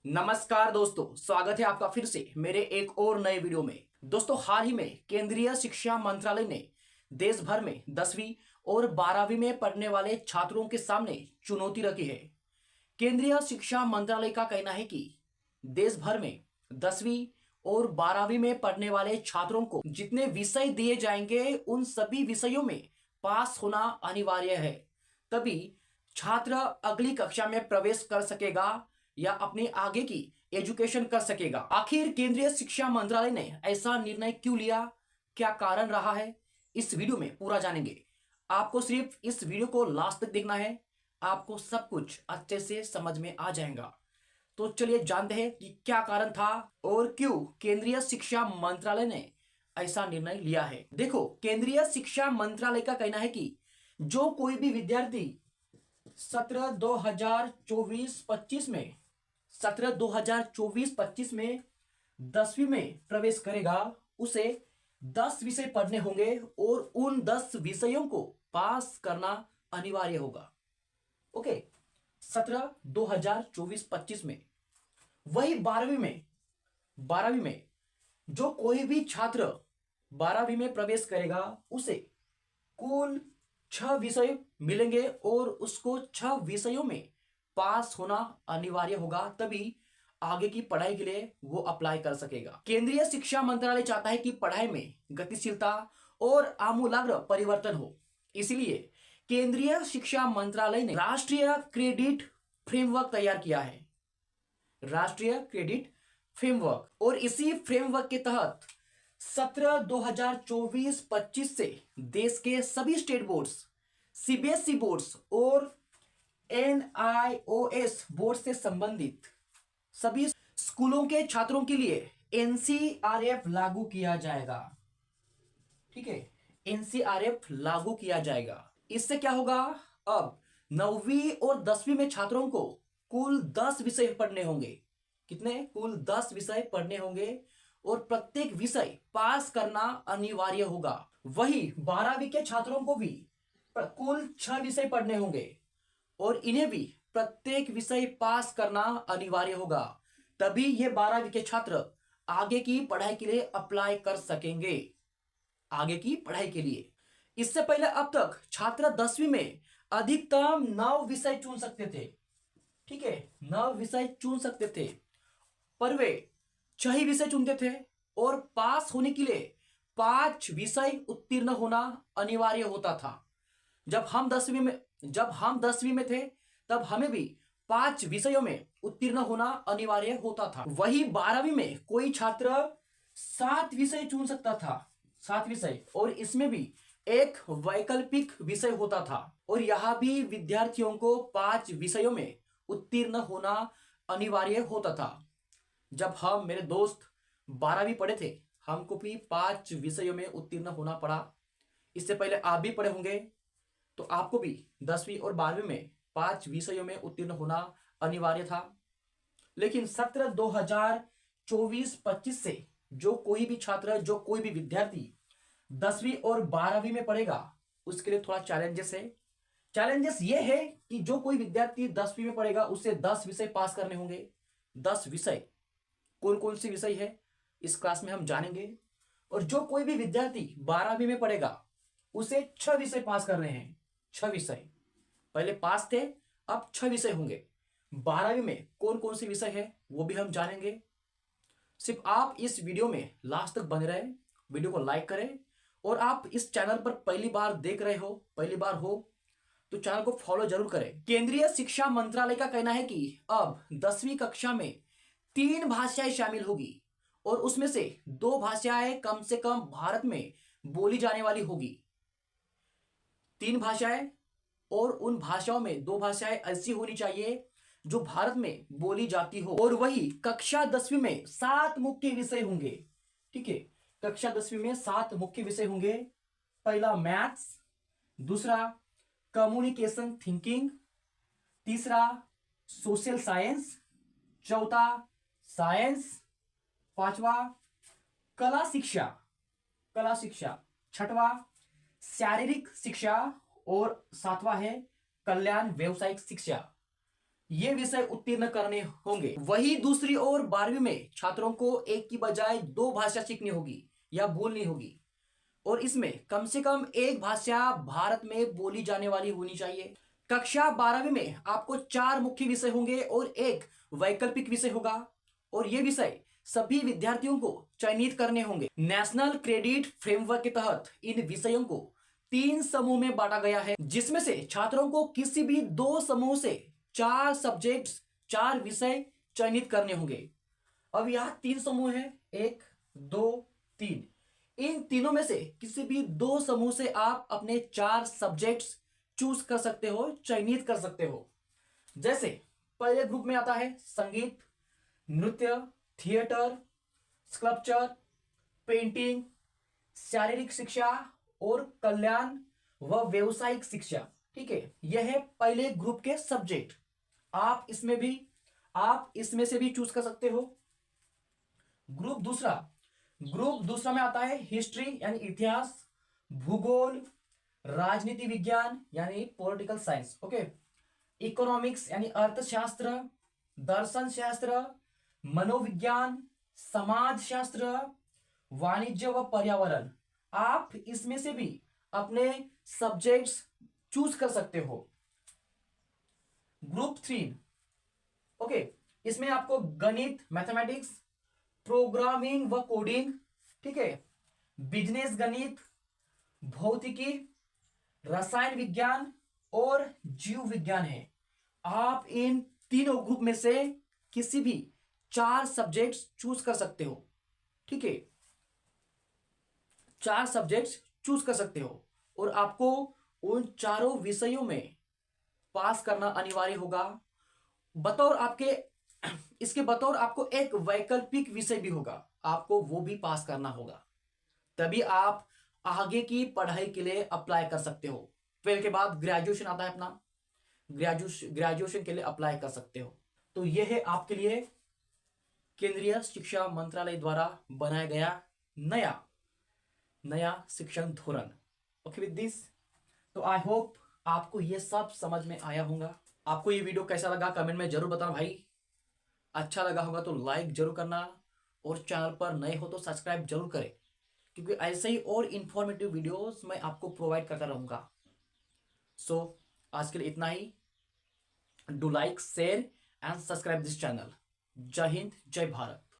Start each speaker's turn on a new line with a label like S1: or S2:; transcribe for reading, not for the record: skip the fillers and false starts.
S1: नमस्कार दोस्तों, स्वागत है आपका फिर से मेरे एक और नए वीडियो में। दोस्तों, हाल ही में केंद्रीय शिक्षा मंत्रालय ने देश भर में 10वीं और 12वीं में पढ़ने वाले छात्रों के सामने चुनौती रखी है। केंद्रीय शिक्षा मंत्रालय का कहना है कि देश भर में 10वीं और 12वीं में पढ़ने वाले छात्रों को जितने विषय दिए जाएंगे उन सभी विषयों में पास होना अनिवार्य है, तभी छात्र अगली कक्षा में प्रवेश कर सकेगा या अपने आगे की एजुकेशन कर सकेगा। आखिर केंद्रीय शिक्षा मंत्रालय ने ऐसा निर्णय क्यों लिया, क्या कारण रहा है, इस वीडियो में पूरा जानेंगे। आपको सिर्फ इस वीडियो को लास्ट तक देखना है, आपको सब कुछ अच्छे से समझ में आ जाएगा। तो चलिए जानते हैं कि क्या कारण था और क्यों केंद्रीय शिक्षा मंत्रालय ने ऐसा निर्णय लिया है। देखो, केंद्रीय शिक्षा मंत्रालय का कहना है कि जो कोई भी विद्यार्थी सत्र 2024-25 में 10वीं में प्रवेश करेगा, उसे 10 विषय पढ़ने होंगे और उन 10 विषयों को पास करना अनिवार्य होगा। ओके, सत्र 2024-25 में। वही 12वीं में जो कोई भी छात्र 12वीं में प्रवेश करेगा, उसे कुल 6 विषय मिलेंगे और उसको 6 विषयों में पास होना अनिवार्य होगा, तभी आगे की पढ़ाई के लिए वो अप्लाई कर सकेगा। केंद्रीय शिक्षा मंत्रालय चाहता है कि पढ़ाई में गतिशीलता और आमूलाग्र परिवर्तन हो, इसलिए केंद्रीय शिक्षा मंत्रालय ने राष्ट्रीय क्रेडिट फ्रेमवर्क तैयार किया है। राष्ट्रीय क्रेडिट फ्रेमवर्क, और इसी फ्रेमवर्क के तहत सत्र 2024-25 से देश के सभी स्टेट बोर्ड्स, सीबीएसई बोर्ड्स और एनआईओएस बोर्ड से संबंधित सभी स्कूलों के छात्रों के लिए एनसीआरएफ लागू किया जाएगा। ठीक है, एनसीआरएफ लागू किया जाएगा। इससे क्या होगा, अब 9वीं और 10वीं में छात्रों को कुल 10 विषय पढ़ने होंगे। कितने? कुल 10 विषय पढ़ने होंगे और प्रत्येक विषय पास करना अनिवार्य होगा। वही 12वीं के छात्रों को भी कुल 6 विषय पढ़ने होंगे और इन्हें भी प्रत्येक विषय पास करना अनिवार्य होगा, तभी ये 12वीं के छात्र आगे की पढ़ाई के लिए अप्लाई कर सकेंगे। आगे की पढ़ाई के लिए इससे पहले अब तक छात्र 10वीं में अधिकतम 9 विषय चुन सकते थे। ठीक है, 9 विषय चुन सकते थे, पर वे 6 ही विषय चुनते थे और पास होने के लिए 5 विषय उत्तीर्ण होना अनिवार्य होता था। जब हम 10वीं में थे, तब हमें भी 5 विषयों में उत्तीर्ण होना अनिवार्य होता था। वही 12वीं में कोई छात्र 7 विषय चुन सकता था, 7 विषय, और इसमें भी एक वैकल्पिक विषय होता था। और यहां भी विद्यार्थियों को 5 विषयों में उत्तीर्ण होना अनिवार्य होता था। जब हम, मेरे दोस्त, 12वीं पढ़े थे, हमको भी 5 विषयों में उत्तीर्ण होना पड़ा। इससे पहले आप भी पढ़े होंगे, तो आपको भी 10वीं और 12वीं में 5 विषयों में उत्तीर्ण होना अनिवार्य था। लेकिन सत्र 2024-25 से जो कोई भी छात्र, जो कोई भी विद्यार्थी 10वीं और 12वीं में पढ़ेगा, उसके लिए थोड़ा चैलेंजेस है। चैलेंजेस ये है कि जो कोई विद्यार्थी 10वीं में पढ़ेगा, उसे 10 विषय पास करने होंगे। 10 विषय कौन कौन से विषय है, इस क्लास में हम जानेंगे। और जो कोई भी विद्यार्थी 12वीं में पढ़ेगा, उसे 6 विषय पास करने हैं। 6 विषय पहले पास थे, अब 6 विषय होंगे। 12वीं में कौन कौन से विषय है वो भी हम जानेंगे। सिर्फ आप इस वीडियो में लास्ट तक बने रहे, वीडियो को लाइक करें, और आप इस चैनल पर पहली बार देख रहे हो, पहली बार हो, तो चैनल को फॉलो जरूर करें। केंद्रीय शिक्षा मंत्रालय का कहना है कि अब 10वीं कक्षा में 3 भाषाएं शामिल होगी और उसमें से 2 भाषाएं कम से कम भारत में बोली जाने वाली होगी। 3 भाषाएं, और उन भाषाओं में 2 भाषाएं ऐसी होनी चाहिए जो भारत में बोली जाती हो। और वही कक्षा 10वीं में 7 मुख्य विषय होंगे। ठीक है, कक्षा 10वीं में 7 मुख्य विषय होंगे। पहला मैथ्स, दूसरा कम्युनिकेशन थिंकिंग, तीसरा सोशल साइंस, चौथा साइंस, पांचवा कला शिक्षा, छठवा शारीरिक शिक्षा, और 7वां है कल्याण व्यावसायिक शिक्षा। ये विषय उत्तीर्ण करने होंगे। वही दूसरी ओर 12वीं में छात्रों को एक की बजाय 2 भाषा सीखनी होगी या बोलनी होगी, और इसमें कम से कम एक भाषा भारत में बोली जाने वाली होनी चाहिए। कक्षा 12वीं में आपको 4 मुख्य विषय होंगे और एक वैकल्पिक विषय होगा, और ये विषय सभी विद्यार्थियों को चयनित करने होंगे। नेशनल क्रेडिट फ्रेमवर्क के तहत इन विषयों को 3 समूह में बांटा गया है, जिसमें से छात्रों को किसी भी 2 समूह से 4 सब्जेक्ट्स, 4 विषय चयनित करने होंगे। अब यहाँ 3 समूह है, 1 2 3। इन तीनों में से किसी भी 2 समूह से आप अपने 4 सब्जेक्ट्स चूज कर सकते हो, चयनित कर सकते हो। जैसे पहले ग्रुप में आता है संगीत, नृत्य, थिएटर, स्कल्पचर, पेंटिंग, शारीरिक शिक्षा और कल्याण व व्यवसायिक शिक्षा। ठीक है, यह है पहले ग्रुप के सब्जेक्ट। आप इसमें से भी चूज कर सकते हो। ग्रुप दूसरा में आता है हिस्ट्री यानी इतिहास, भूगोल, राजनीति विज्ञान यानी पॉलिटिकल साइंस, ओके, इकोनॉमिक्स यानी अर्थशास्त्र, दर्शन शास्त्र, मनोविज्ञान, समाज शास्त्र, वाणिज्य व पर्यावरण। आप इसमें से भी अपने सब्जेक्ट्स चूज कर सकते हो। ग्रुप 3, ओके, इसमें आपको गणित, मैथमेटिक्स, प्रोग्रामिंग व कोडिंग, ठीक है, बिजनेस गणित, भौतिकी, रसायन विज्ञान और जीव विज्ञान है। आप इन तीनों ग्रुप में से किसी भी 4 सब्जेक्ट्स चूज कर सकते हो। ठीक है, 4 सब्जेक्ट्स चूज कर सकते हो, और आपको उन चारों विषयों में पास करना अनिवार्य होगा। इसके बतौर आपको एक वैकल्पिक विषय भी होगा, आपको वो भी पास करना होगा, तभी आप आगे की पढ़ाई के लिए अप्लाई कर सकते हो। 12 के बाद ग्रेजुएशन आता है अपना, ग्रेजुएशन के लिए अप्लाई कर सकते हो। तो यह है आपके लिए केंद्रीय शिक्षा मंत्रालय द्वारा बनाया गया नया शिक्षण धोरण। ओके विद दिस, तो आई होप आपको ये सब समझ में आया होगा। आपको ये वीडियो कैसा लगा कमेंट में जरूर बताना भाई। अच्छा लगा होगा तो लाइक जरूर करना, और चैनल पर नए हो तो सब्सक्राइब जरूर करें, क्योंकि ऐसे ही और इंफॉर्मेटिव वीडियोस मैं आपको प्रोवाइड करता रहूंगा। सो आज के लिए इतना ही। Do like, share and subscribe this channel. जय हिंद, जय भारत।